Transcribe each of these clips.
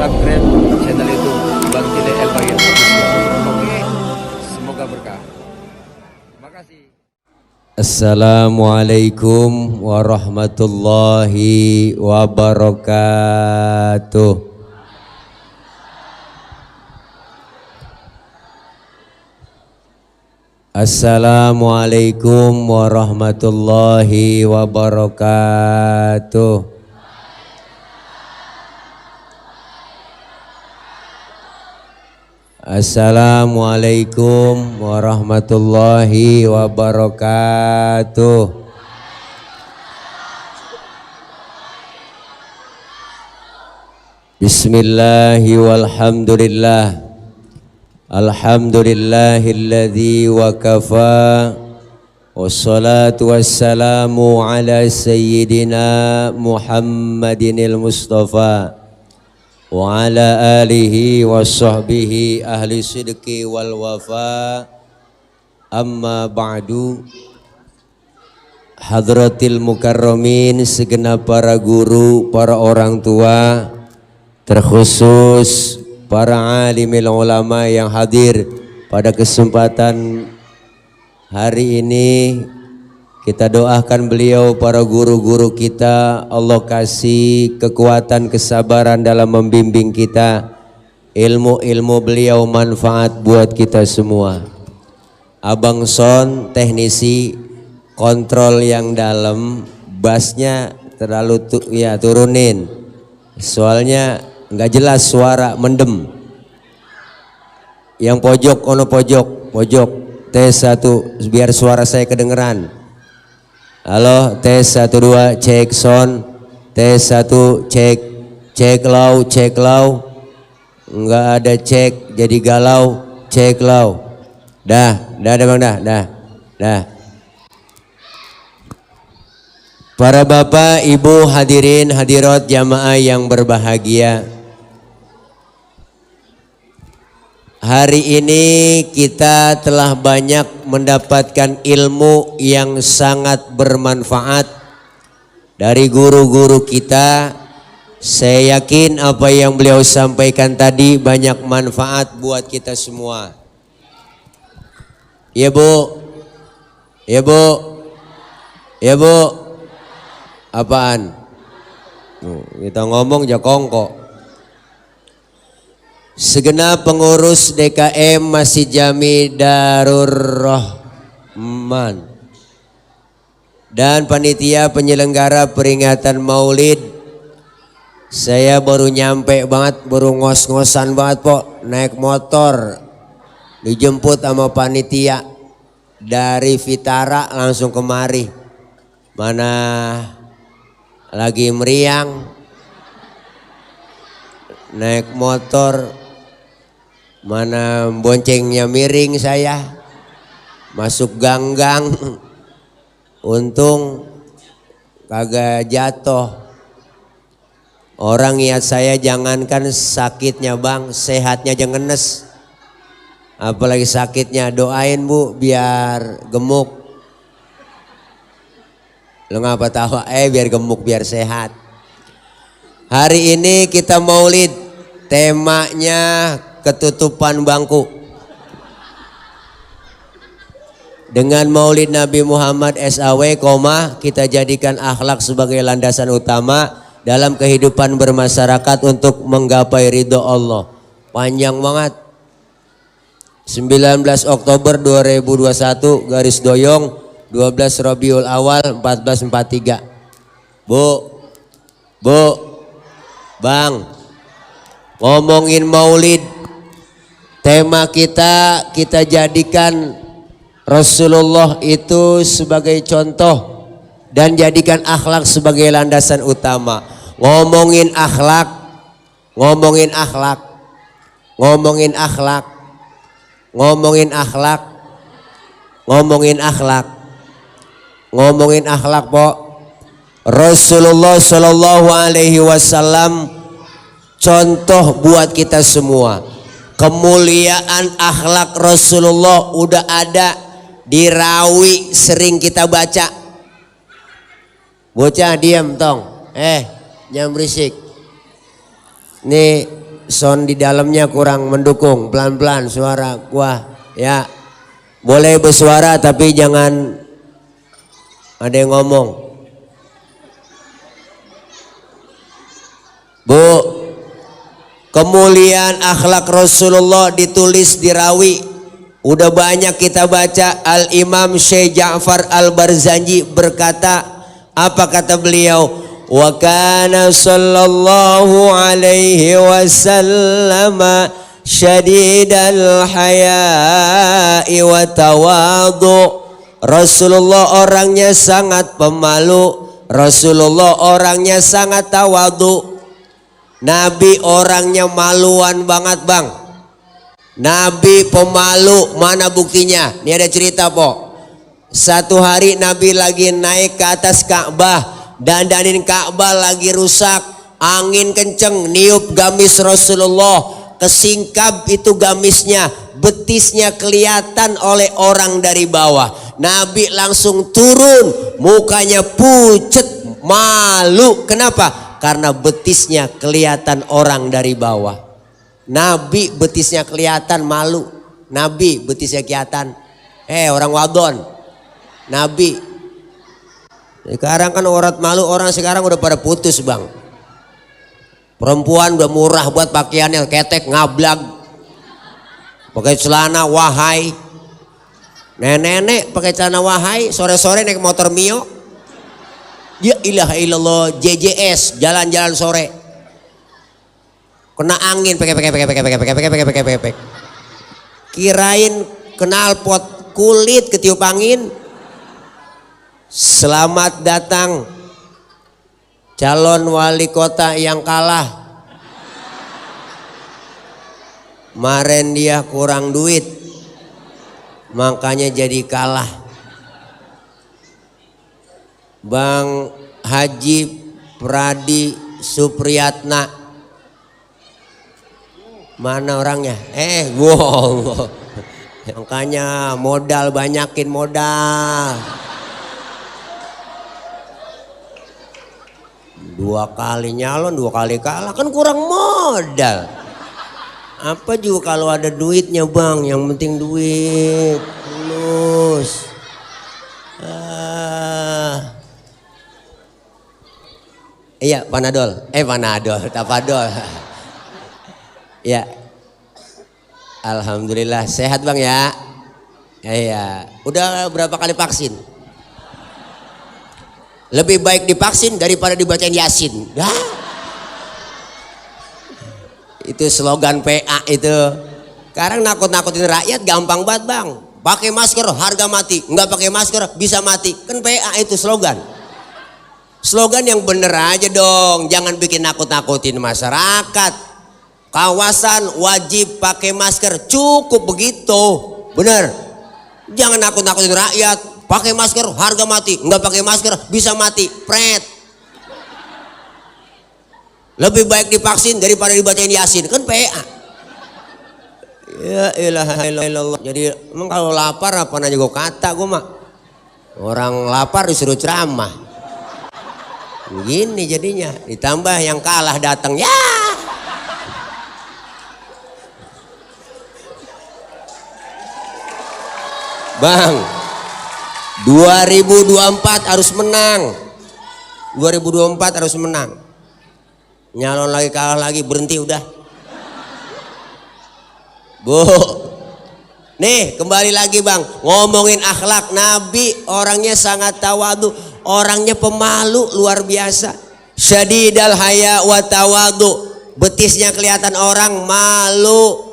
subscribe channel itu Bang Cile El Bagir. Oke, semoga berkah. Terima kasih. Assalamualaikum warahmatullahi wabarakatuh. Assalamualaikum warahmatullahi wabarakatuh. Assalamualaikum warahmatullahi wabarakatuh. Bismillahi walhamdulillah. Alhamdulillahilladzi wa kafa. Wassalatu wassalamu ala sayyidina Muhammadinil Mustafa wa ala alihi wa sahbihi ahli sidqi wal wafa. Amma ba'du. Hadratil mukarramin, segenap para guru, para orang tua, terkhusus para alimil ulama yang hadir pada kesempatan hari ini. Kita doakan beliau, para guru-guru kita, Allah kasih kekuatan, kesabaran dalam membimbing kita. Ilmu-ilmu beliau manfaat buat kita semua. Abang Son, teknisi, kontrol yang dalam, bassnya terlalu turunin. Soalnya nggak jelas suara, mendem. Yang pojok, ono pojok, tes 1 biar suara saya kedengeran. Halo, tes 1 2 cek sound, tes 1 cek low, nggak ada cek jadi galau, cek low. Dah bang, dah. Para bapak, ibu, hadirin, hadirat jamaah yang berbahagia. Hari ini kita telah banyak mendapatkan ilmu yang sangat bermanfaat dari guru-guru kita. Saya yakin apa yang beliau sampaikan tadi banyak manfaat buat kita semua. Ya Bu, apaan? Kita ngomong jakongko. Segenap pengurus DKM Masjid Jami Darur Rahman dan panitia penyelenggara peringatan Maulid. Saya baru nyampe banget, baru ngos-ngosan banget Pok, naik motor dijemput sama panitia dari Vitara langsung kemari. Mana lagi meriang, naik motor, mana boncengnya miring, saya masuk gang-gang, untung kagak jatuh. Orang niat saya jangankan sakitnya bang, sehatnya aja ngenes, apalagi sakitnya. Doain Bu biar gemuk. Lo ngapa tahu? Biar gemuk, biar sehat. Hari ini kita maulid, temanya ketutupan bangku. Dengan maulid Nabi Muhammad SAW, kita jadikan akhlak sebagai landasan utama dalam kehidupan bermasyarakat untuk menggapai ridho Allah. Panjang banget. 19 Oktober 2021 garis doyong 12 Rabiul Awal 1443. Bu, Bang, ngomongin maulid, tema kita jadikan Rasulullah itu sebagai contoh dan jadikan akhlak sebagai landasan utama. Ngomongin akhlak, Pok. Rasulullah Shallallahu Alaihi Wasallam contoh buat kita semua. Kemuliaan akhlak Rasulullah udah ada di rawi, sering kita baca. Bocah diam tong, jangan berisik. Nih sound di dalamnya kurang mendukung, pelan-pelan suara gua ya. Boleh bersuara tapi jangan ada yang ngomong. Bu, kemuliaan akhlak Rasulullah ditulis di rawi. Udah banyak kita baca. Al-Imam Syekh Ja'far Al-Barzanji berkata, apa kata beliau? Wa kana sallallahu alaihi wasallam syadidal haya'i wa tawadu. Rasulullah orangnya sangat pemalu, Rasulullah orangnya sangat tawadu. Nabi orangnya maluan banget bang. Nabi pemalu, mana buktinya? Ini ada cerita po. Satu hari Nabi lagi naik ke atas Ka'bah, dandanin Ka'bah lagi rusak, angin kenceng niup gamis Rasulullah, kesingkap itu gamisnya, betisnya kelihatan oleh orang dari bawah. Nabi langsung turun, mukanya pucet, malu. Kenapa? Karena betisnya kelihatan orang dari bawah. Nabi betisnya kelihatan, malu. Nabi betisnya kelihatan. Orang wadon. Nabi. Sekarang kan orang malu, orang sekarang udah pada putus bang. Perempuan udah murah buat pakaiannya, ketek ngablag. Pakai celana wahai. Nenek-nenek pakai celana wahai, sore-sore naik motor Mio. Ya ilaha illallah, JJS jalan-jalan sore. Kena angin pek. Kirain knalpot kulit ketiup angin. Selamat datang calon wali kota yang kalah. Kemarin dia kurang duit, makanya jadi kalah. Bang Haji Pradi Supriyatna. Mana orangnya? Wow. Makanya modal, banyakin modal. 2 kali nyalon, 2 kali kalah, kan kurang modal. Apa juga kalau ada duitnya bang, yang penting duit. Lulus. Iya Panadol, Tapadol. Ya, alhamdulillah sehat bang ya. Iya, udah berapa kali vaksin? Lebih baik divaksin daripada dibacain Yasin. Itu slogan PA itu. Sekarang nakut-nakutin rakyat gampang banget bang. Pakai masker harga mati, nggak pakai masker bisa mati. Kan PA itu slogan. Slogan yang bener aja dong, jangan bikin nakut-nakutin masyarakat. Kawasan wajib pakai masker, cukup begitu, bener. Jangan nakut-nakutin rakyat, pakai masker harga mati, nggak pakai masker bisa mati, pret. Lebih baik divaksin daripada dibacain Yasin, kan PA. Ya ilaha illallah. Jadi emang kalau lapar apa aja gue kata gue mah. Orang lapar disuruh ceramah. Gini jadinya, ditambah yang kalah datang ya. Bang, 2024 harus menang. 2024 harus menang. Nyalon lagi kalah lagi berhenti udah. Bu, nih kembali lagi bang, ngomongin akhlak Nabi, orangnya sangat tawadu, orangnya pemalu luar biasa. Syadidal haya wa tawadu, betisnya kelihatan orang, malu.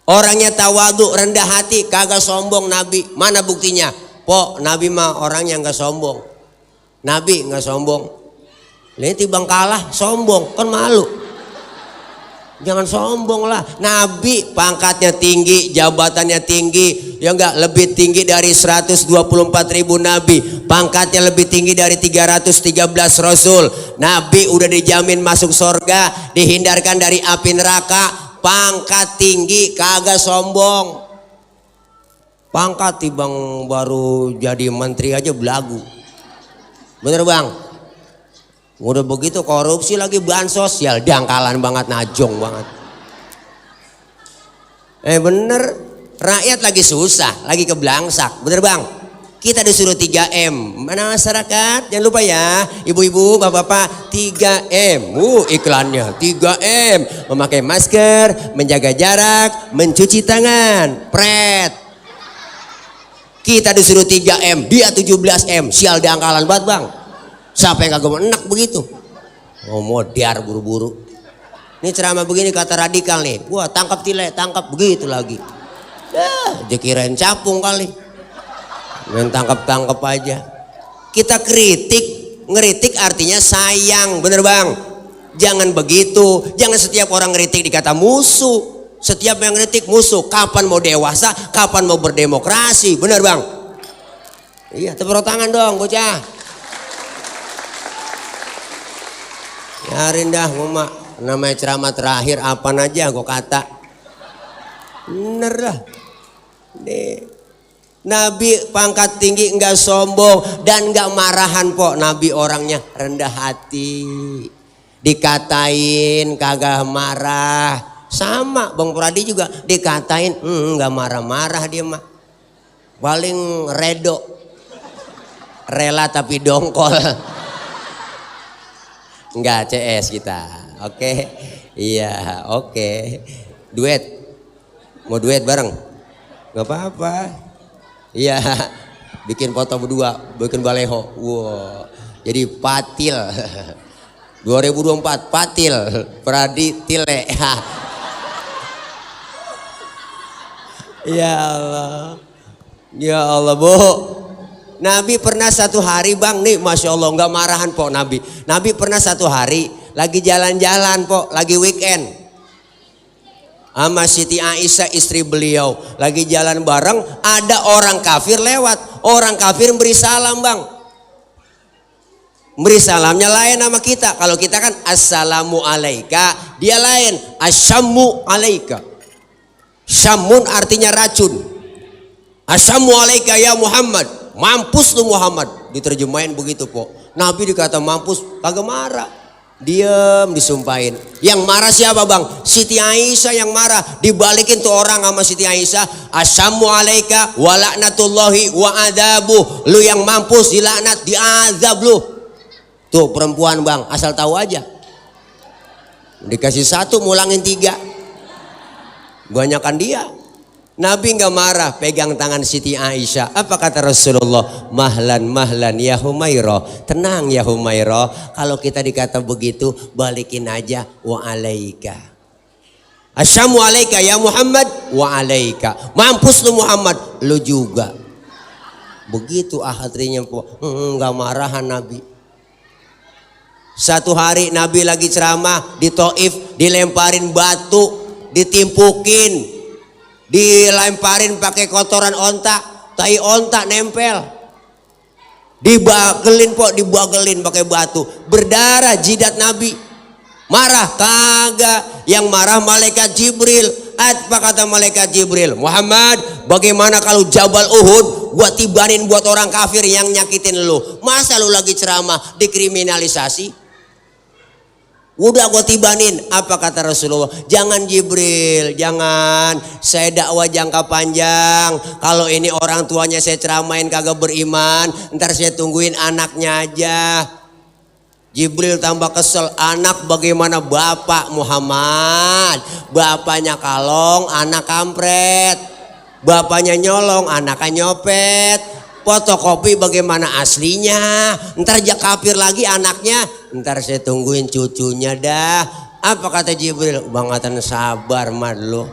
Orangnya tawadu, rendah hati, kagak sombong Nabi. Mana buktinya? Po, Nabi mah orangnya nggak sombong. Nabi nggak sombong. Lihat bang kalah sombong, kan malu. Jangan sombong lah. Nabi pangkatnya tinggi, jabatannya tinggi, ya enggak, lebih tinggi dari 124.000 nabi. Pangkatnya lebih tinggi dari 313 rasul. Nabi udah dijamin masuk surga, dihindarkan dari api neraka. Pangkat tinggi, kagak sombong. Pangkat bang baru jadi menteri aja belagu. Bener bang? Udah begitu korupsi lagi bansos, ya dangkalan banget, najong banget. Bener, rakyat lagi susah, lagi keblangsak, bener bang? Kita disuruh 3M, mana masyarakat? Jangan lupa ya, ibu-ibu, bapak-bapak, 3M. Iklannya 3M, memakai masker, menjaga jarak, mencuci tangan, pret. Kita disuruh 3M, dia 17M, sial diangkalan banget bang. Siapa yang kagak enak begitu? Oh modar buru-buru. Ini ceramah begini kata radikal nih, wah tangkap tile, tangkap begitu lagi. Dia kirain capung kali. Main tangkap-tangkap aja. Kita kritik, ngeritik artinya sayang, bener bang? Jangan begitu, jangan setiap orang ngeritik dikata musuh. Setiap yang ngeritik musuh. Kapan mau dewasa, kapan mau berdemokrasi, bener bang? Iya, tepuk tangan dong bocah. Yarin dah mama, namanya ceramah terakhir apa aja gue kata. Bener lah. Nih. Nabi pangkat tinggi, enggak sombong dan enggak marahan kok. Nabi orangnya rendah hati. Dikatain kagak marah. Sama Bang Pradi juga dikatain enggak marah-marah dia mah. Paling redo. Rela tapi dongkol. Enggak CS kita. Oke. Iya, oke. Duet. Mau duet bareng? Enggak apa-apa. Iya, bikin foto berdua, bikin baleho. Wow, jadi patil. 2024 patil, Pradi Tile. Ya Allah, ya Allah bu. Nabi pernah satu hari bang nih, masya Allah nggak marahan po Nabi. Nabi pernah satu hari lagi jalan-jalan po, lagi weekend. Sama Siti Aisyah istri beliau lagi jalan bareng, ada orang kafir lewat. Orang kafir beri salam bang. Beri salamnya lain sama kita. Kalau kita kan assalamu alaika, dia lain asyammu alaika. Syamun artinya racun. Asyammu alaika ya Muhammad, mampus lu Muhammad. Diterjemahin begitu po. Nabi dikata mampus kagak marah. Diam disumpahin. Yang marah siapa bang? Siti Aisyah yang marah. Dibalikin tuh orang sama Siti Aisyah. Asyammu alaika wa laknatullahi wa adabuh. Lu yang mampus dilaknat, diazab lu. Tuh perempuan bang, asal tahu aja. Dikasih satu mulangin 3. Banyakan dia. Nabi nggak marah, pegang tangan Siti Aisyah. Apa kata Rasulullah? Mahlan mahlan ya Humairah. Tenang ya Humairah. Kalau kita dikata begitu, balikin aja wa alaika. Asyamu alaika ya Muhammad wa alaika. Mampus lu Muhammad, lu juga. Begitu akhirnya nggak marahan Nabi. Satu hari Nabi lagi ceramah di Taif, dilemparin batu, ditimpukin. Dilemparin pakai kotoran onta, tai onta nempel. Dibagelin po, dibagelin pakai batu. Berdarah jidat Nabi. Marah kagak, yang marah malaikat Jibril. Apa kata malaikat Jibril? Muhammad, bagaimana kalau Jabal Uhud gua tibanin buat orang kafir yang nyakitin lu? Masa lu lagi ceramah dikriminalisasi? Udah gue tibanin. Apa kata Rasulullah? Jangan Jibril, jangan. Saya dakwah jangka panjang. Kalau ini orang tuanya saya ceramain kagak beriman, ntar saya tungguin anaknya aja. Jibril tambah kesel. Anak bagaimana bapak Muhammad? Bapaknya kalong, anak kampret. Bapaknya nyolong, anaknya nyopet. Fotokopi bagaimana aslinya? Ntar jak kafir lagi anaknya. Ntar saya tungguin cucunya dah. Apa kata Jibril? Bangatan sabar mad lo.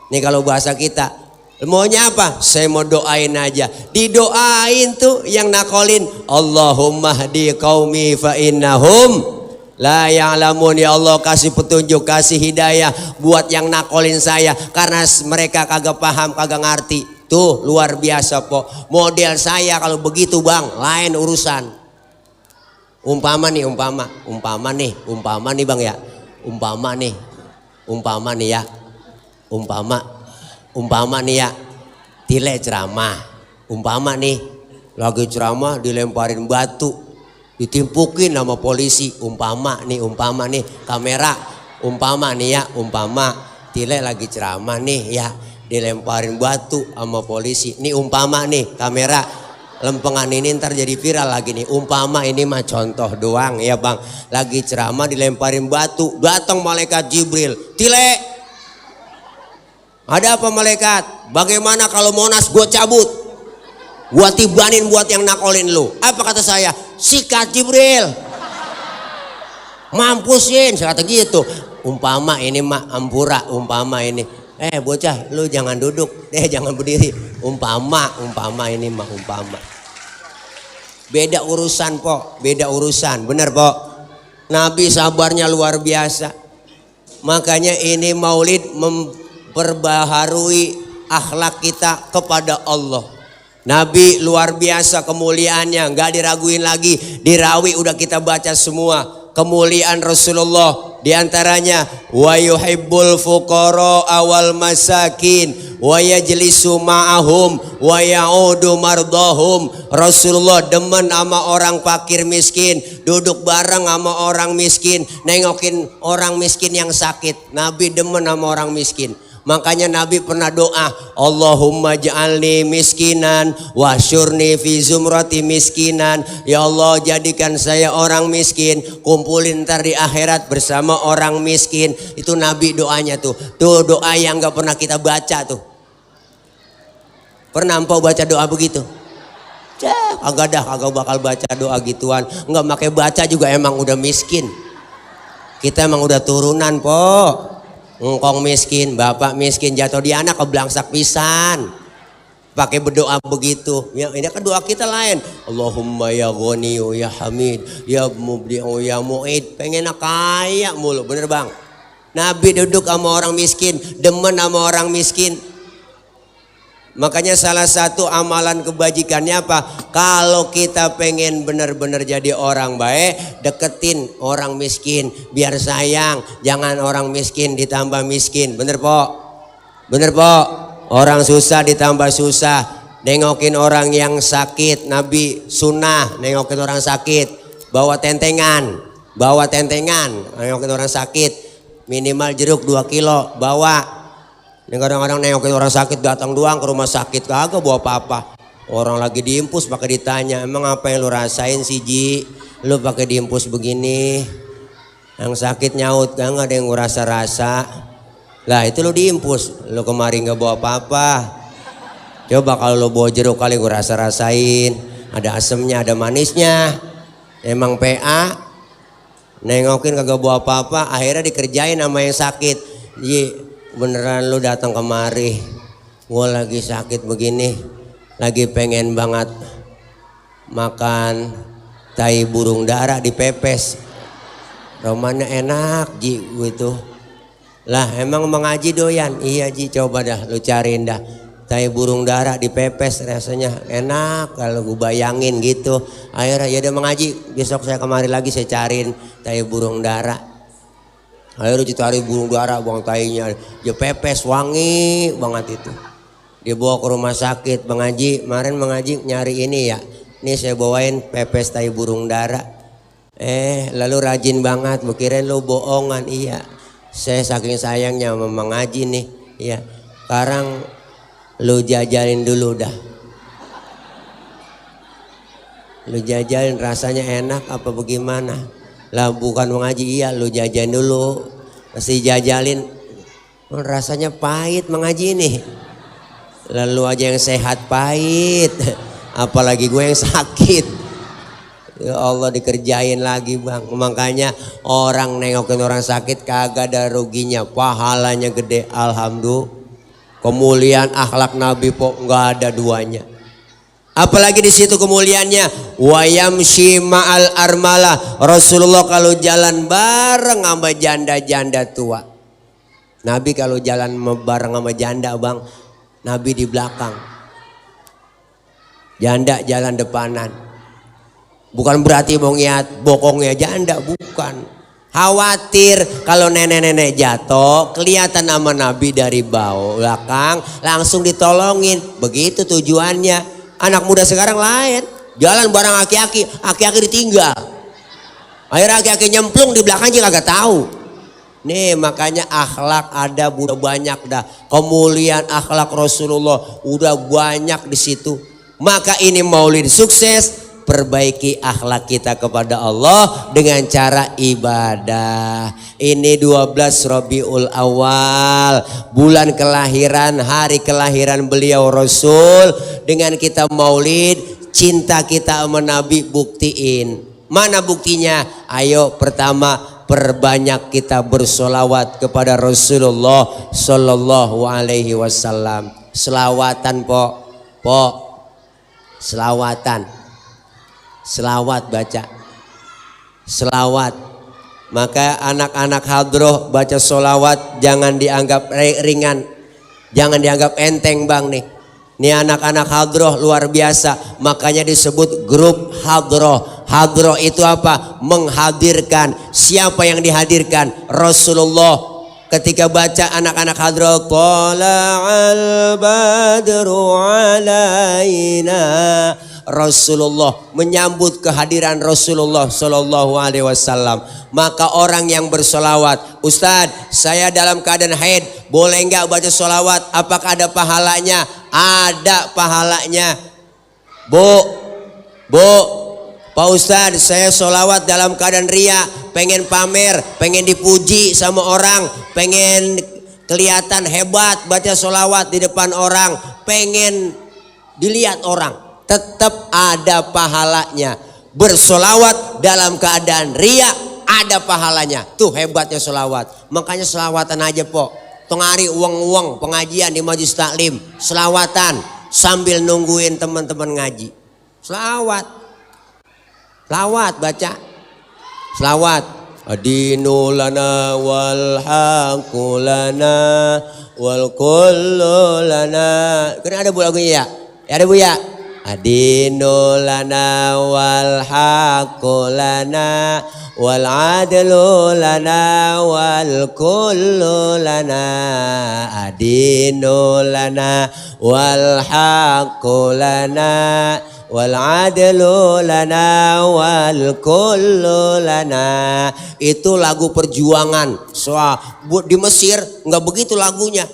Nih kalau bahasa kita, maunya apa? Saya mau doain aja. Didoain tuh yang nakolin. Allahumma hdi qaumi fa innahum la ya'lamun. Ya Allah kasih petunjuk, kasih hidayah buat yang nakolin saya. Karena mereka kagak paham, kagak ngerti. Tuh luar biasa po. Model saya kalau begitu bang, lain urusan. Umpama nih bang ya. Umpama nih ya. Tile ceramah. Umpama nih lagi ceramah dilemparin batu. ditimpukin sama polisi. Umpama nih kamera, umpama nih ya, umpama Tile lagi ceramah nih ya, dilemparin batu sama polisi. Nih umpama nih kamera, lempengan ini ntar jadi viral lagi nih. Umpama ini mah contoh doang ya bang, lagi ceramah dilemparin batu, datang malaikat Jibril. Tile, ada apa malaikat? Bagaimana kalau Monas gue cabut, gue tibanin buat yang nakolin lu? Apa kata saya? Sikat Jibril, mampusin, saya kata gitu. Umpama ini mah ampura, umpama ini. Bocah, lu jangan duduk, jangan berdiri. Umpama ini mah umpama. Beda urusan po, beda urusan, bener po. Nabi sabarnya luar biasa. Makanya ini maulid memperbaharui akhlak kita kepada Allah. Nabi luar biasa kemuliaannya, nggak diraguin lagi. Dirawi udah kita baca semua. Kemuliaan Rasulullah diantaranya wa yuhibbul fuqara awal masakin wa yajlisu ma'ahum wa ya'udu mardahum. Rasulullah demen sama orang fakir miskin, duduk bareng sama orang miskin, nengokin orang miskin yang sakit. Nabi demen sama orang miskin. Makanya Nabi pernah doa, Allahumma ja'alni miskinan wa syurni fi zumrati miskinan. Ya Allah, jadikan saya orang miskin, kumpulin ntar di akhirat bersama orang miskin. Itu Nabi doanya tuh. Tuh doa yang gak pernah kita baca tuh. Pernah empau baca doa begitu? Kagak bakal baca doa gituan. Nggak pakai baca juga emang udah miskin. Kita emang udah turunan po. Engkong miskin, bapak miskin, jatuh di anak keblangsak pisan. Pakai berdoa begitu. Ya, ini kan doa kita lain. Allahumma ya Ghaniyu ya Hamid ya Mubdi'u ya Mu'id. Pengen kaya mulu, bener bang. Nabi duduk sama orang miskin, demen sama orang miskin. Makanya salah satu amalan kebajikannya apa? Kalau kita pengen benar-benar jadi orang baik, deketin orang miskin biar sayang. Jangan orang miskin ditambah miskin. Bener po? Bener po? Orang susah ditambah susah. Nengokin orang yang sakit. Nabi sunnah nengokin orang sakit. Bawa tentengan. Nengokin orang sakit. Minimal jeruk 2 kilo bawa. Ini kadang-kadang nengokin orang sakit datang doang ke rumah sakit, kagak bawa apa-apa. Orang lagi diimpus pakai ditanya, emang apa yang lu rasain sih Ji? Lu pakai diimpus begini. Yang sakit nyaut, gak ada yang ngerasa-rasa. Lah itu lu diimpus, lu kemarin gak bawa apa-apa. Coba kalau lu bawa jeruk kali gue rasa-rasain. Ada asemnya, ada manisnya. Emang PA, nengokin kagak bawa apa-apa, akhirnya dikerjain sama yang sakit. Ji, beneran lu datang kemari, gue lagi sakit begini, lagi pengen banget makan tai burung dara dipepes. Romannya enak Ji gitu. Lah emang mengaji doyan? Iya Ji, coba dah lu cariin dah tai burung dara dipepes, rasanya enak kalau gue bayangin gitu. Akhirnya ya udah mengaji, besok saya kemari lagi saya cariin tai burung dara. Akhirnya dicari burung dara, buang tainya, dia pepes wangi banget itu. Dia bawa ke rumah sakit. Bang Haji, kemarin Bang Haji nyari ini ya, ini saya bawain pepes tai burung dara. Lalu rajin banget, kirain lu bohongan. Iya, saya saking sayangnya sama Bang Haji nih. Iya, sekarang lu jajalin dulu dah. Lu jajalin rasanya enak apa bagaimana? Lah bukan mengaji, iya lu jajan dulu. Pasti jajalin, rasanya pahit mengaji nih. Lalu aja yang sehat pahit, apalagi gue yang sakit. Ya Allah, dikerjain lagi bang. Makanya orang nengokin orang sakit kagak ada ruginya, pahalanya gede. Alhamdulillah. Kemuliaan akhlak Nabi po nggak ada duanya. Apalagi di situ kemuliaannya, wayamshi ma'al armala. Rasulullah kalau jalan bareng sama janda-janda tua. Nabi kalau jalan bareng sama janda bang, Nabi di belakang, janda jalan depanan. Bukan berarti mau ngiat bokongnya janda, bukan. Khawatir kalau nenek-nenek jatuh, kelihatan sama Nabi dari belakang, langsung ditolongin. Begitu tujuannya. Anak muda sekarang lain, Jalan bareng aki-aki, aki-aki ditinggal. Akhirnya aki-aki nyemplung di belakangnya kagak tahu. Nih makanya akhlak ada udah banyak dah. Kemuliaan akhlak Rasulullah udah banyak di situ. Maka ini maulid sukses, perbaiki akhlak kita kepada Allah dengan cara ibadah. Ini 12 Rabiul Awal, bulan kelahiran, hari kelahiran beliau Rasul. Dengan kita maulid, cinta kita sama Nabi buktiin. Mana buktinya? Ayo pertama, perbanyak kita bersolawat kepada Rasulullah Sallallahu Alaihi Wasallam. Selawatan po, selawatan, selawat baca, selawat. Maka anak-anak hadroh baca solawat jangan dianggap ringan, jangan dianggap enteng bang nih. Ini anak-anak hadroh luar biasa, makanya disebut grup hadroh. Hadroh itu apa? Menghadirkan. Siapa yang dihadirkan? Rasulullah. Ketika baca anak-anak hadroh, Tala'al badru alaina, Rasulullah, menyambut kehadiran Rasulullah Sallallahu Alaihi Wasallam. Maka orang yang bersolawat, Ustadz saya dalam keadaan haid, boleh nggak baca solawat? Apakah ada pahalanya? Ada pahalanya. Bu, Pak Ustadz saya solawat dalam keadaan ria, pengen pamer, pengen dipuji sama orang, pengen kelihatan hebat baca solawat di depan orang, pengen dilihat orang. Tetap ada pahalanya. Bersolawat dalam keadaan ria ada pahalanya. Tuh hebatnya solawat. Makanya selawatan aja po. Tengari uang-uang pengajian di majelis taklim, selawatan sambil nungguin teman-teman ngaji. Selawat, selawat baca, selawat. Adinu lana wal haqu lana wal kullu lana. Kan ada bu lagunya ya? Ada bu ya? Adinu lana wal haqqu lana wal adlu lana wal kullu lana. Adinu lana wal haqqu lana wal adlu lana wal kullu lana. Itu lagu perjuangan. Di Mesir nggak begitu lagunya.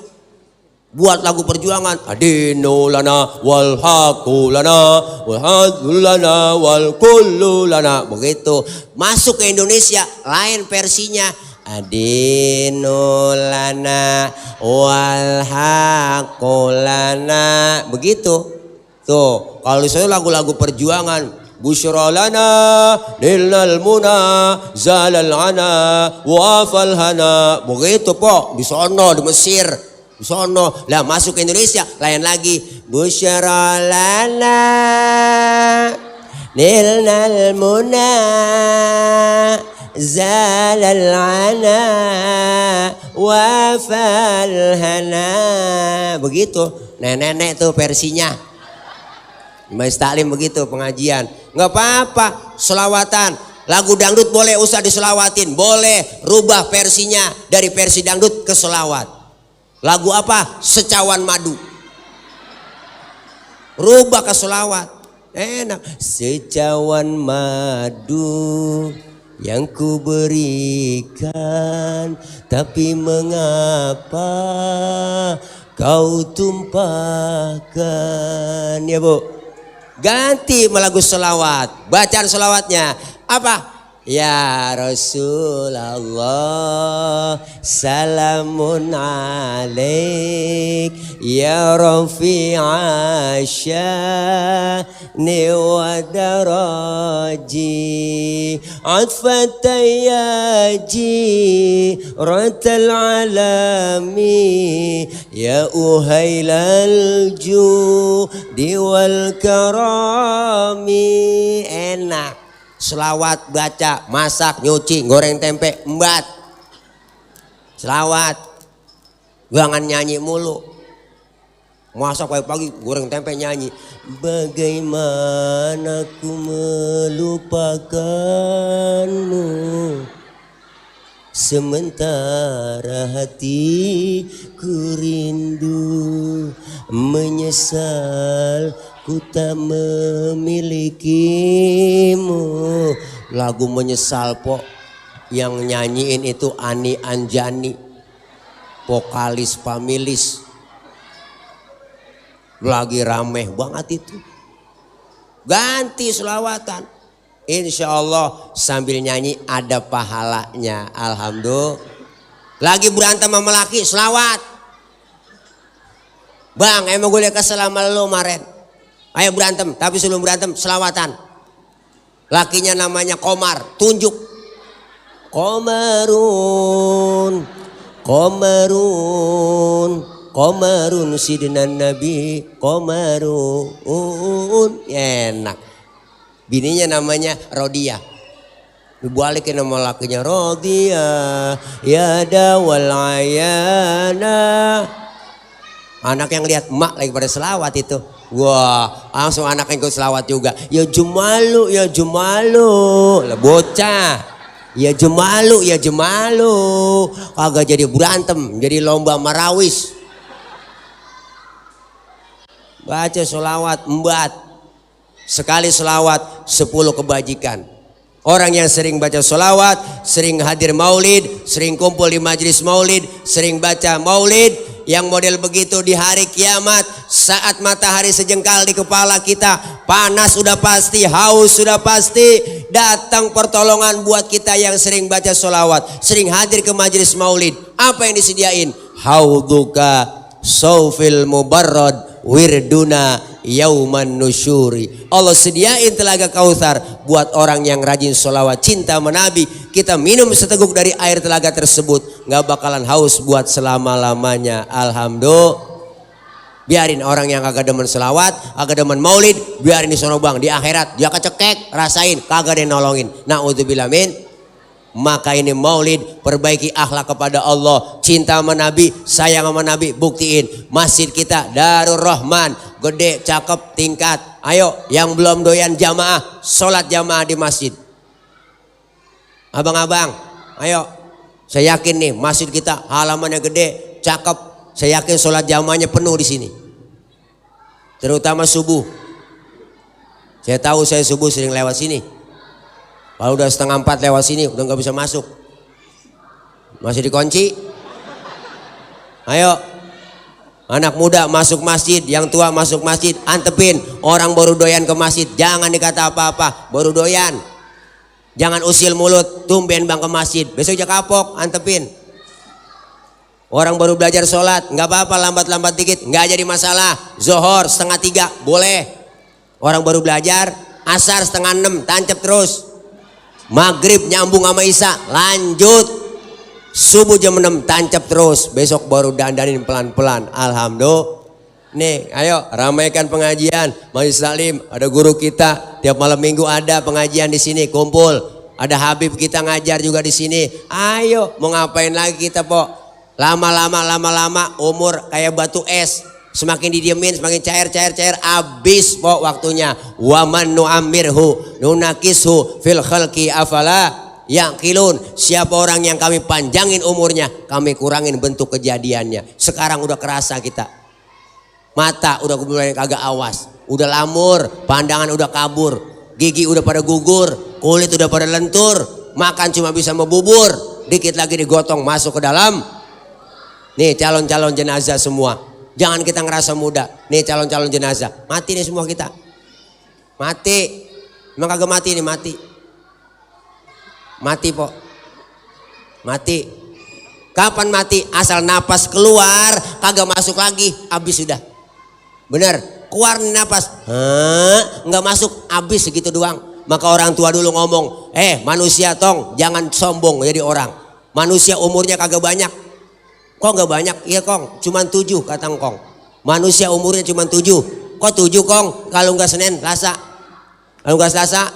Buat lagu perjuangan, adinu lana wal haqu lana wal hadlu lana wal kullu lana. Begitu. Masuk ke Indonesia lain versinya, adinu lana wal haqu lana. Begitu. Tuh, kalau saya lagu-lagu perjuangan, busyra lana nilal muna zalal ana wafal hana. Begitu po di sono di Mesir. Sono lah, masuk ke Indonesia lain lagi, busyara lana nilnal muna zalal ana wafal hana. Begitu nenek-nenek tuh versinya. Majelis taklim begitu pengajian. Nggak apa-apa selawatan. Lagu dangdut boleh usah diselawatin, boleh rubah versinya dari versi dangdut ke selawat. Lagu apa? Secawan madu. Rubah ke selawat. Enak. Secawan madu yang ku berikan, tapi mengapa kau tumpahkan? Ya bu. Ganti lagu selawat. Bacaan selawatnya apa? Ya Rasulullah salamun alaik ya rafi'a sya'ni wa daraji atfatayaji ratal alami ya uhailal judi wal karami. Enak. Selawat baca, masak, nyuci, goreng tempe, embat. Selawat. Jangan nyanyi mulu. Masak pagi-pagi, goreng tempe nyanyi. Bagaimana ku melupakanmu, sementara hatiku rindu, menyesal ku tak memilikimu. Lagu menyesal po, yang nyanyiin itu Ani Anjani, vokalis Pamilis. Lagi rame banget itu. Ganti selawatan, insya Allah sambil nyanyi ada pahalanya. Alhamdulillah. Lagi berantem sama laki selawat, bang emang gue liat kesel sama lo kemarin, ayo berantem, tapi sebelum berantem selawatan. Lakinya namanya Komar, tunjuk Komarun, Komarun, Komarun sidina Nabi, Komarun. Enak. Bininya namanya Rodia, dibalikin nama lakinya Rodia ya dawal ayana. Anak yang lihat emak lagi pada selawat itu, wah langsung anak yang ikut selawat juga. Ya Jumalu, ya Jumalu, lah bocah. Ya Jumalu, ya Jumalu, kagak jadi berantem, jadi lomba marawis. Baca selawat embat, sekali selawat 10 kebajikan. Orang yang sering baca sholawat, sering hadir maulid, sering kumpul di majelis maulid, sering baca maulid, yang model begitu di hari kiamat, saat matahari sejengkal di kepala kita, panas sudah pasti, haus sudah pasti, datang pertolongan buat kita yang sering baca sholawat, sering hadir ke majelis maulid. Apa yang disediain? Hauduka saufil mubarrad wirduna yauman nusyuri. Allah sediain telaga Kautsar buat orang yang rajin sholawat cinta menabi. Kita minum seteguk dari air telaga tersebut, nggak bakalan haus buat selama-lamanya. Alhamdulillah. Biarin orang yang kagak demen selawat, kagak demen maulid, biarin di sono bang, di akhirat dia kecekek, rasain kagak ada yang nolongin. Na'udzubillah min. Maka ini maulid, perbaiki akhlak kepada Allah, cinta sama Nabi, sayang sama Nabi, buktiin. Masjid kita Darur Rahman, gede, cakep, tingkat. Ayo yang belum doyan jamaah, sholat jamaah di masjid. Abang-abang, ayo. Saya yakin nih masjid kita halamannya gede, cakep. Saya yakin sholat jamaahnya penuh di sini. Terutama subuh. Saya tahu saya subuh sering lewat sini. Kalau udah 3:30 lewat sini udah nggak bisa masuk, masih dikunci. Ayo anak muda masuk masjid, yang tua masuk masjid, antepin. Orang baru doyan ke masjid jangan dikata apa-apa, baru doyan. Jangan usil mulut, tumben bang ke masjid, besok aja kapok, antepin. Orang baru belajar sholat nggak apa-apa, lambat-lambat dikit nggak jadi masalah. Zohor 5:30 boleh. Orang baru belajar, asar 5:30 tancap terus. Maghrib nyambung sama Isya, lanjut. Subuh jam 6 tancap terus. Besok baru dandanin pelan-pelan. Alhamdulillah. Nih ayo ramaikan pengajian. Majelis Salim, ada guru kita tiap malam minggu ada pengajian di sini, kumpul. Ada Habib kita ngajar juga di sini. Ayo mau ngapain lagi kita po? Lama-lama umur kayak batu es. Semakin didiemin semakin cair, habis po waktunya. Waman nu'ammirhu nunakishu fil khalqi afala yaqilun. Siapa orang yang kami panjangin umurnya, kami kurangin bentuk kejadiannya. Sekarang udah kerasa kita. Mata udah mulai kagak awas, udah lamur, pandangan udah kabur, gigi udah pada gugur, kulit udah pada lentur, makan cuma bisa membubur, dikit lagi digotong masuk ke dalam. Nih calon-calon jenazah semua. Jangan kita ngerasa muda. Nih calon-calon jenazah, mati nih semua kita. Mati. Emang kagak mati nih, mati. Mati po. Mati. Kapan mati? Asal napas keluar kagak masuk lagi, habis sudah. Bener, keluar nih napas, nggak masuk, habis segitu doang. Maka orang tua dulu ngomong, manusia tong jangan sombong jadi orang. Manusia umurnya kagak banyak. Kok nggak banyak? Iya kong, cuman 7 kata kong. Manusia umurnya cuman 7. Kok 7 kong? Kalau nggak Senin, Selasa. Kalau nggak Selasa,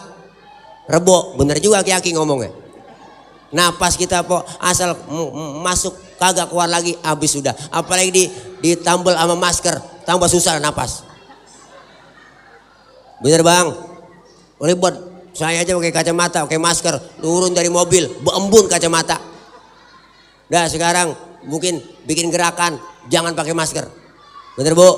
Rebo. Bener juga Ki ngomongnya. Napas kita po asal masuk kagak keluar lagi, habis sudah. Apalagi ditambal sama masker, tambah susah napas. Bener bang, ribet. Saya aja pakai kacamata, pakai masker, turun dari mobil, beembun kacamata. Dah sekarang mungkin bikin gerakan, jangan pakai masker. Bener bu?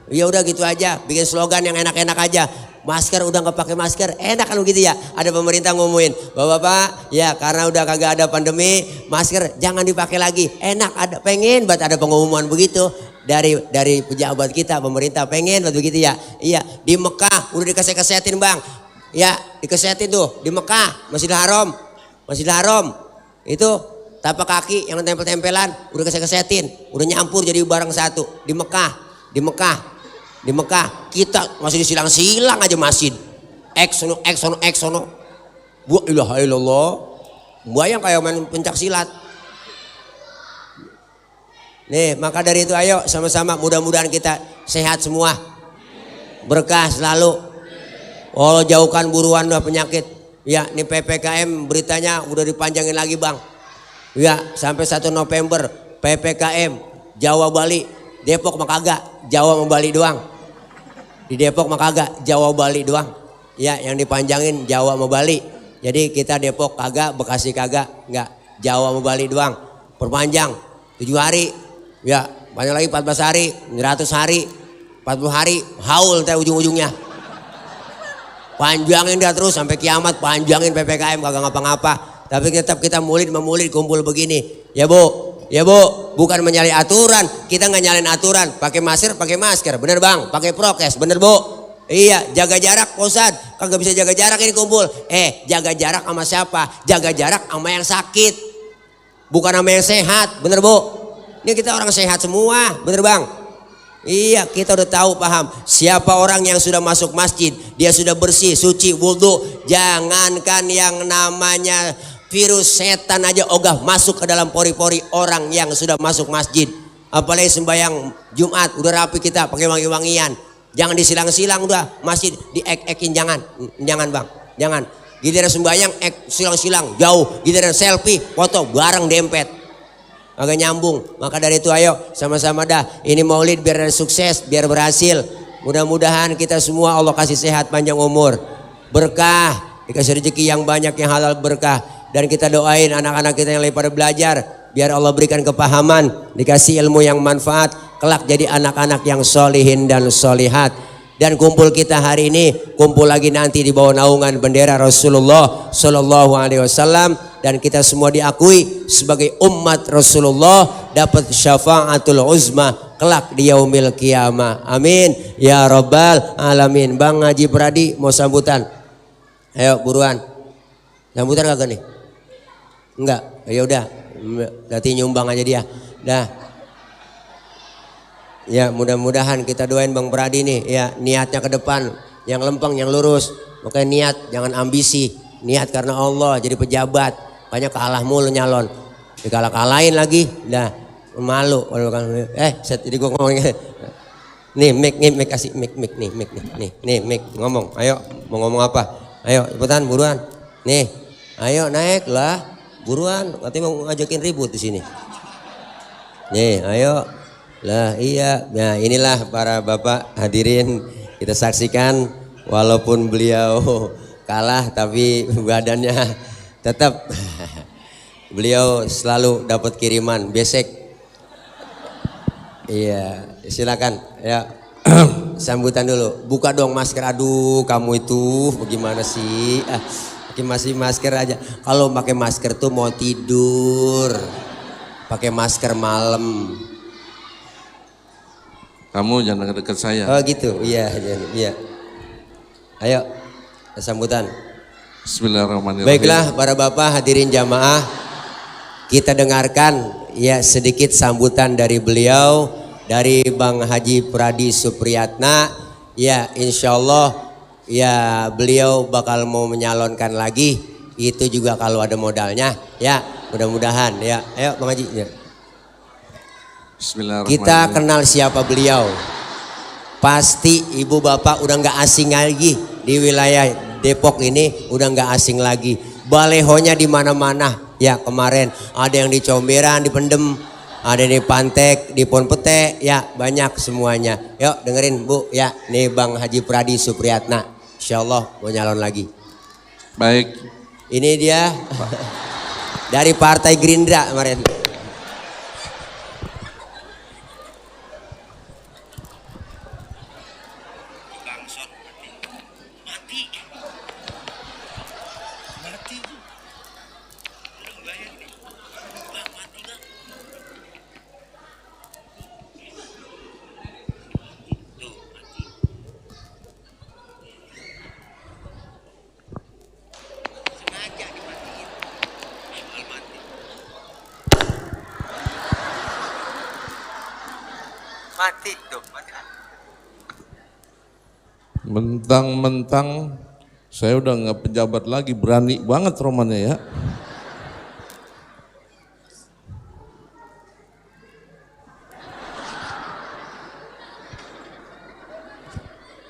Ya udah gitu aja, bikin slogan yang enak-enak aja. Masker udah nggak pakai masker, enak kan begitu ya. Ada pemerintah ngumumin, bapak-bapak, ya karena udah kagak ada pandemi, masker jangan dipakai lagi. Enak, ada pengen buat ada pengumuman begitu dari pejabat kita, pemerintah pengen buat begitu ya. Iya, di Mekah udah dikesetin bang, ya dikesetin tuh di Mekah, Masjidil Haram itu tapak kaki yang tempel-tempelan udah kesetin, udah nyampur jadi barang satu di Mekah kita masih disilang-silang aja masjid. Eksono. Bu ilaha illallah. Bayang kayak main pencak silat. Nih, maka dari itu ayo sama-sama mudah-mudahan kita sehat semua. Berkah selalu. Oh, jauhkan buruan dah penyakit. Ya, ini PPKM beritanya udah dipanjangin lagi, Bang. Ya, sampai 1 November PPKM Jawa Bali, Depok mah kagak, Jawa sama Bali doang. Di Depok mah kagak, Jawa Bali doang. Ya, yang dipanjangin Jawa sama Bali. Jadi kita Depok kagak, Bekasi kagak, enggak, Jawa sama Bali doang. Perpanjang 7 hari. Ya, banyak lagi 14 hari, 100 hari, 40 hari, haul teh ujung-ujungnya. Panjangin dah terus sampai kiamat, panjangin PPKM kagak ngapa-ngapa. Tapi tetap kita memulit kumpul begini. Ya Bu, bukan menyalahi aturan, kita nggak nyalain aturan. Pakai masker, bener bang. Pakai prokes, bener bu. Iya, jaga jarak, Ustad. Kagak bisa jaga jarak ini kumpul. Jaga jarak sama siapa? Jaga jarak sama yang sakit, bukan sama yang sehat, bener bu. Ini kita orang sehat semua, bener bang. Iya, kita udah tahu paham. Siapa orang yang sudah masuk masjid, dia sudah bersih, suci, wudhu. Jangankan yang namanya virus setan aja ogah masuk ke dalam pori-pori orang yang sudah masuk masjid. Apalagi sembahyang Jumat udah rapi kita pakai wangi-wangian. Jangan disilang-silang udah masjid diek-ekin, jangan bang, jangan. Giliran sembahyang silang-silang jauh, giliran selfie foto bareng dempet, agak nyambung. Maka dari itu ayo sama-sama dah ini maulid biar sukses, biar berhasil. Mudah-mudahan kita semua Allah kasih sehat panjang umur, berkah, dikasih rezeki yang banyak yang halal berkah. Dan kita doain anak-anak kita yang lagi pada belajar, biar Allah berikan kepahaman, dikasih ilmu yang manfaat, kelak jadi anak-anak yang solihin dan solihat. Dan kumpul kita hari ini, kumpul lagi nanti di bawah naungan bendera Rasulullah Sallallahu Alaihi Wasallam. Dan kita semua diakui sebagai umat Rasulullah, dapat syafaatul uzma kelak di yaumil qiyamah. Amin ya rabbal alamin. Bang Haji Pradi mau sambutan, ayo buruan. Sambutan kagak nih? Enggak, ya udah, nanti nyumbang aja dia. Dah. Ya, mudah-mudahan kita doain Bang Pradi nih, ya niatnya ke depan, yang lempeng, yang lurus. Pokoknya niat, jangan ambisi. Niat karena Allah, jadi pejabat. Banyak kalah mulu nyalon. Dikalah-kalahin lagi. Dah, malu. Jadi gua ngomong. Nih, mic kasih mic nih, mic ngomong. Ayo, mau ngomong apa? Ayo, cepetan buruan. Nih, ayo naik lah. Buruan, katanya mau ngajakin ribut di sini. Nih, ayo. Lah iya. Nah, inilah para bapak hadirin, kita saksikan walaupun beliau kalah tapi badannya tetap beliau selalu dapat kiriman besek. Iya, silakan ya. Sambutan dulu. Buka dong masker. Aduh, kamu itu bagaimana sih? Masih masker aja. Kalau pakai masker tuh mau tidur, pakai masker malam. Kamu jangan dekat saya. Oh gitu, iya. Ayo, sambutan. Bismillahirrahmanirrahim. Baiklah para bapak hadirin jamaah, kita dengarkan ya sedikit sambutan dari beliau, dari Bang Haji Pradi Supriyatna. Ya insya Allah ya beliau bakal mau menyalonkan lagi, itu juga kalau ada modalnya ya, mudah-mudahan ya. Ayo Bang Haji ya. Kita kenal siapa beliau, pasti ibu bapak udah nggak asing lagi di wilayah Depok ini, udah nggak asing lagi. Balehonya di mana-mana ya. Kemarin ada yang di Comberan, di Pendem, ada di Pantek, di Ponpete ya, banyak semuanya. Yuk dengerin Bu ya, nih Bang Haji Pradi Supriyatna. Insya Allah mau nyalon lagi. Baik. Ini dia dari Partai Gerindra kemarin. mati tuh. Mentang-mentang saya udah nggak pejabat lagi, berani banget romannya ya.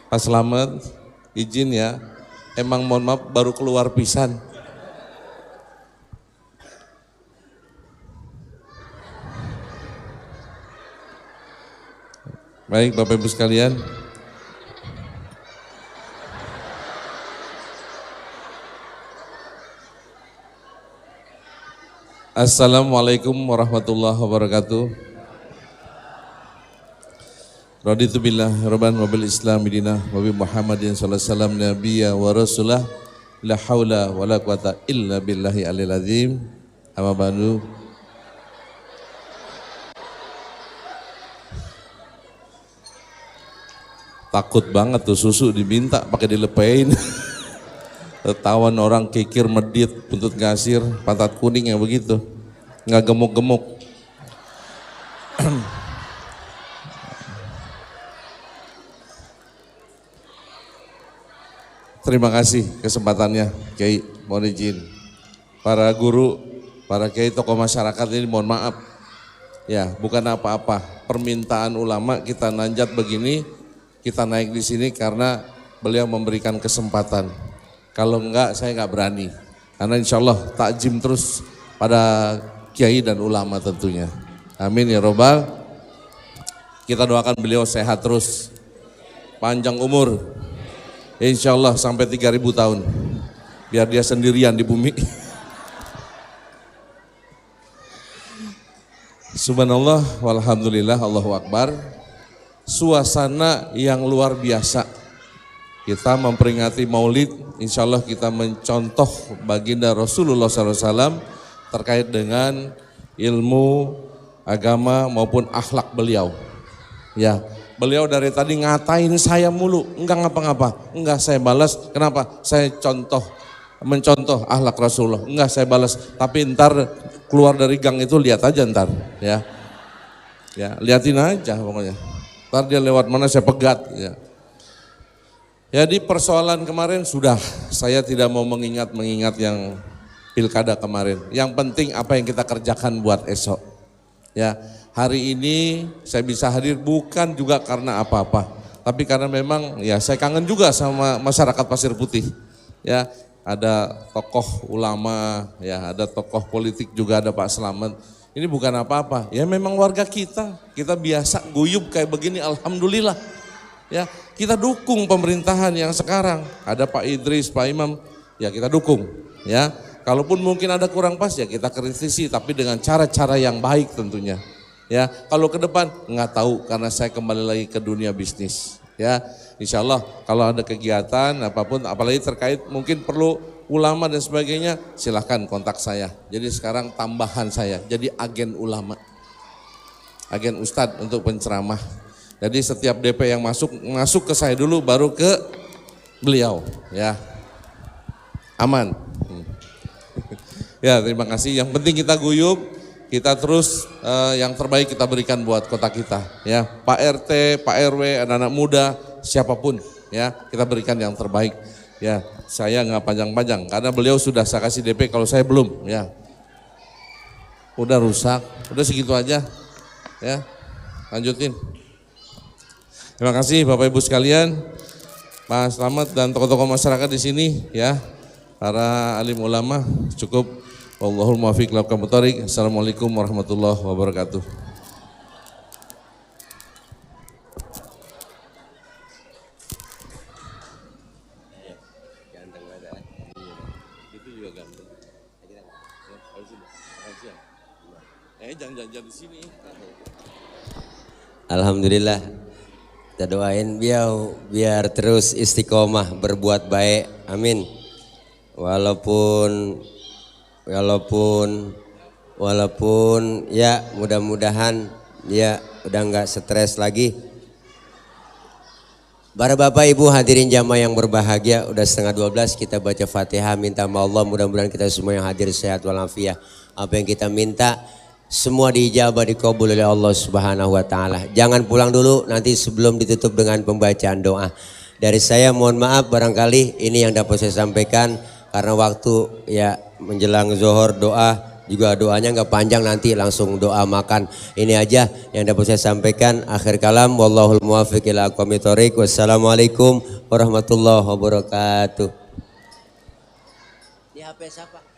Pak Slamet, izin ya, emang mohon maaf baru keluar pisan. Baik Bapak Ibu sekalian. Assalamualaikum warahmatullahi wabarakatuh. Raditu billah rabban wa bil islam dinah wa bi Muhammadin sallallahu alaihi wasallam nabiyya wa rasulah la haula wa la quwata illa billahi alil azim. Amma ba'du. Takut banget tuh susu diminta pakai dilepein. Tawan orang kikir medit, buntut gasir, pantat kuning yang begitu, nggak gemuk-gemuk. Terima kasih kesempatannya, Kiai, mohon izin. Para guru, para Kiai, tokoh masyarakat ini mohon maaf. Ya, bukan apa-apa. Permintaan ulama kita nanjat begini, kita naik di sini karena beliau memberikan kesempatan. Kalau enggak saya enggak berani, karena insya Allah takjim terus pada kiai dan ulama tentunya. Amin ya robbal. Kita doakan beliau sehat terus, panjang umur, insya Allah sampai 3000 tahun, biar dia sendirian di bumi. Subhanallah, walhamdulillah, Allahu Akbar. Suasana yang luar biasa. Kita memperingati Maulid, insya Allah kita mencontoh baginda Rasulullah SAW terkait dengan ilmu, agama maupun akhlak beliau. Ya, beliau dari tadi ngatain saya mulu, enggak ngapa-ngapa, enggak saya balas. Kenapa? Saya mencontoh akhlak Rasulullah, enggak saya balas. Tapi ntar keluar dari gang itu lihat aja ntar, ya, liatin aja pokoknya. Ntar dia lewat mana saya pegat, ya. Jadi persoalan kemarin sudah, saya tidak mau mengingat yang pilkada kemarin. Yang penting apa yang kita kerjakan buat esok. Ya, hari ini saya bisa hadir bukan juga karena apa-apa, tapi karena memang ya saya kangen juga sama masyarakat Pasir Putih. Ya, ada tokoh ulama, ya ada tokoh politik juga, ada Pak Slamet. Ini bukan apa-apa, ya memang warga kita biasa guyup kayak begini, alhamdulillah. Ya, kita dukung pemerintahan yang sekarang. Ada Pak Idris, Pak Imam, ya kita dukung. Ya, kalaupun mungkin ada kurang pas ya kita kritisi, tapi dengan cara-cara yang baik tentunya. Ya, kalau ke depan nggak tahu karena saya kembali lagi ke dunia bisnis. Ya, insya Allah kalau ada kegiatan apapun, apalagi terkait mungkin perlu ulama dan sebagainya, silahkan kontak saya. Jadi sekarang tambahan saya, jadi agen ulama, agen ustadz untuk penceramah. Jadi setiap DP yang masuk ke saya dulu, baru ke beliau, ya. Aman. Ya, terima kasih. Yang penting kita guyup, kita terus yang terbaik kita berikan buat kota kita, ya. Pak RT, Pak RW, anak-anak muda, siapapun, ya, kita berikan yang terbaik. Ya, saya nggak panjang-panjang karena beliau sudah saya kasih DP, kalau saya belum, ya. Udah rusak, udah segitu aja, ya. Lanjutin. Terima kasih Bapak Ibu sekalian, Pak Slamet dan tokoh-tokoh masyarakat di sini, ya, para alim ulama. Cukup. Wallahul muwaffiq ila aqwamit thoriq. Assalamualaikum warahmatullahi wabarakatuh. Jangan di sini. Alhamdulillah, kita doain biar terus istiqomah berbuat baik, amin. Walaupun ya mudah-mudahan ya udah nggak stres lagi. Para Bapak Ibu hadirin jamaah yang berbahagia, udah 11:30 kita baca Fatihah, minta sama Allah mudah-mudahan kita semua yang hadir sehat walafiat. Apa yang kita minta semua diijabah dikabul oleh Allah Subhanahu wa taala. Jangan pulang dulu nanti sebelum ditutup dengan pembacaan doa. Dari saya mohon maaf barangkali ini yang dapat saya sampaikan karena waktu ya menjelang zuhur doa juga doanya nggak panjang nanti langsung doa makan. Ini aja yang dapat saya sampaikan. Akhir kalam wallahul muwaffiq ila aqwamit thoriq. Wassalamualaikum warahmatullahi wabarakatuh. Di HP siapa?